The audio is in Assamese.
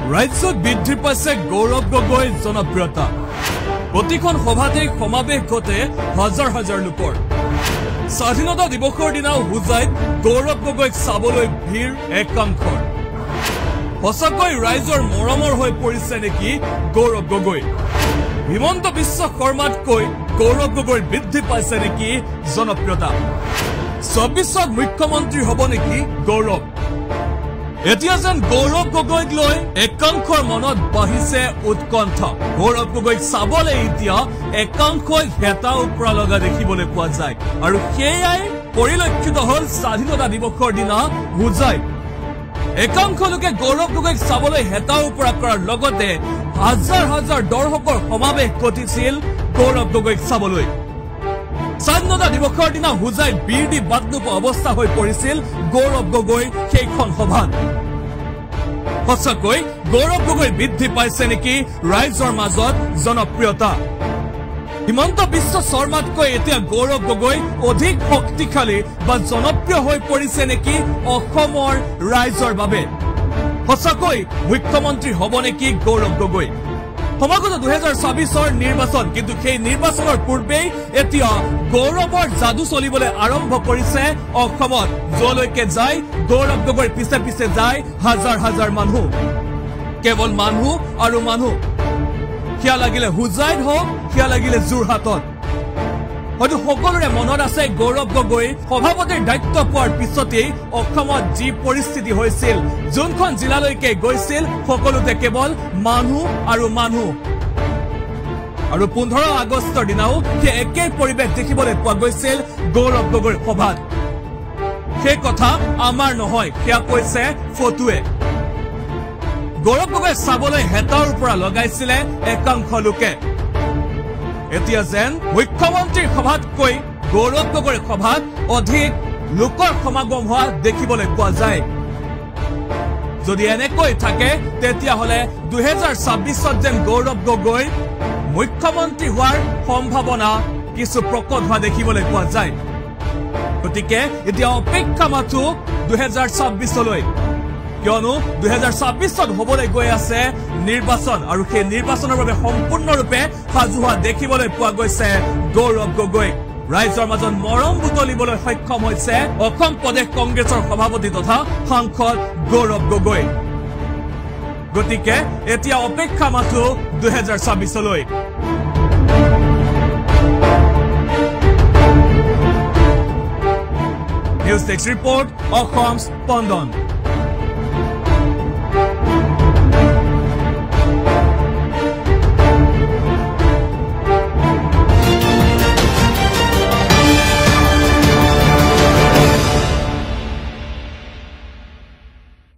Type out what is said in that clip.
ৰাজ্যত বৃদ্ধি পাইছে গৌৰৱ গগৈ জনপ্ৰিয়তা প্ৰতিখন সভাতে সমাবেশ ঘটে হাজাৰ হাজাৰ লোকৰ স্বাধীনতা দিৱসৰ দিনাও হুজাইত গৌৰৱ গগৈক চাবলৈ ভিৰ একাংশৰ সঁচাকৈ ৰাইজৰ মৰমৰ হৈ পৰিছে নেকি গৌৰৱ গগৈ হিমন্ত বিশ্ব শৰ্মাতকৈ গৌৰৱ গগৈৰ বৃদ্ধি পাইছে নেকি জনপ্ৰিয়তা ২৪ত মুখ্যমন্ত্ৰী হ'ব নেকি গৌৰৱ এতিয়া যেন গৌৰৱ গগৈক লৈ একাংশৰ মনত বাঢ়িছে উৎকণ্ঠা গৌৰৱ গগৈক চাবলৈ এতিয়া একাংশই হেতা ওপৰা লগা দেখিবলৈ পোৱা যায় আৰু সেয়াই পৰিলক্ষিত হ'ল স্বাধীনতা দিৱসৰ দিনা হুজাইত একাংশ লোকে গৌৰৱ গগৈক চাবলৈ হেতা ওপৰা কৰাৰ লগতে হাজাৰ হাজাৰ দৰ্শকৰ সমাৱেশ ঘটিছিল গৌৰৱ গগৈক চাবলৈ স্বাধীনতা দিৱসৰ দিনা হুজাইত বীৰ দি বাট নোপোৱা অৱস্থা হৈ পৰিছিল গৌৰৱ গগৈ সেইখন সভাত সঁচাকৈ গৌৰৱ গগৈ বৃদ্ধি পাইছে নেকি ৰাইজৰ মাজত জনপ্ৰিয়তা হিমন্ত বিশ্ব শৰ্মাতকৈ এতিয়া গৌৰৱ গগৈ অধিক শক্তিশালী বা জনপ্ৰিয় হৈ পৰিছে নেকি অসমৰ ৰাইজৰ বাবে সঁচাকৈ মুখ্যমন্ত্ৰী হ'ব নেকি গৌৰৱ গগৈ সমাগত ২০২৬ৰ নিৰ্বাচন কিন্তু সেই নিৰ্বাচনৰ পূৰ্বেই এতিয়া গৌৰৱৰ যাদু চলিবলৈ আৰম্ভ কৰিছে অসমত যলৈকে যায় গৌৰৱ গগৈৰ পিছে পিছে যায় হাজাৰ হাজাৰ মানুহ কেৱল মানুহ আৰু মানুহ সেয়া লাগিলে হুজাইত হওক সেয়া লাগিলে যোৰহাটত হয়তো সকলোৰে মনত আছে গৌৰৱ গগৈ সভাপতিৰ দায়িত্ব পোৱাৰ পিছতেই অসমত যি পৰিস্থিতি হৈছিল যোনখন জিলালৈকে গৈছিল সকলোতে কেৱল মানুহ আৰু মানুহ আৰু ১৫ আগষ্টৰ দিনাও সেই একেই পৰিৱেশ দেখিবলৈ পোৱা গৈছিল গৌৰৱ গগৈৰ সভাত সেই কথা আমাৰ নহয় সেয়া কৈছে ফটোৱে গৌৰৱ গগৈ চাবলৈ হেতাৰ পৰা লগাইছিলে একাংশ লোকে এতিয়া যেন মুখ্যমন্ত্ৰীৰ সভাতকৈ গৌৰৱ গগৈৰ সভাত অধিক লোকৰ সমাগম হোৱা দেখিবলৈ পোৱা যায় যদি এনেকৈ থাকে তেতিয়াহ'লে ২০২৬ত যেন গৌৰৱ গগৈ মুখ্যমন্ত্ৰী হোৱাৰ সম্ভাৱনা কিছু প্ৰকট হোৱা দেখিবলৈ পোৱা যায় গতিকে এতিয়া অপেক্ষা মাথো ২০২৬লৈ কিয়নো ২০২৬ত হ'বলৈ গৈ আছে নিৰ্বাচন আৰু সেই নিৰ্বাচনৰ বাবে সম্পূৰ্ণৰূপে সাজু হোৱা দেখিবলৈ পোৱা গৈছে গৌৰৱ গগৈ ৰাইজৰ মাজত মৰম বুটলিবলৈ সক্ষম হৈছে অসম প্ৰদেশ কংগ্ৰেছৰ সভাপতি তথা সাংসদ গৌৰৱ গগৈ গতিকে এতিয়া অপেক্ষা মাথো ২০২৬লৈ নিউজ ডেস্ক ৰিপৰ্ট অসম স্পন্দন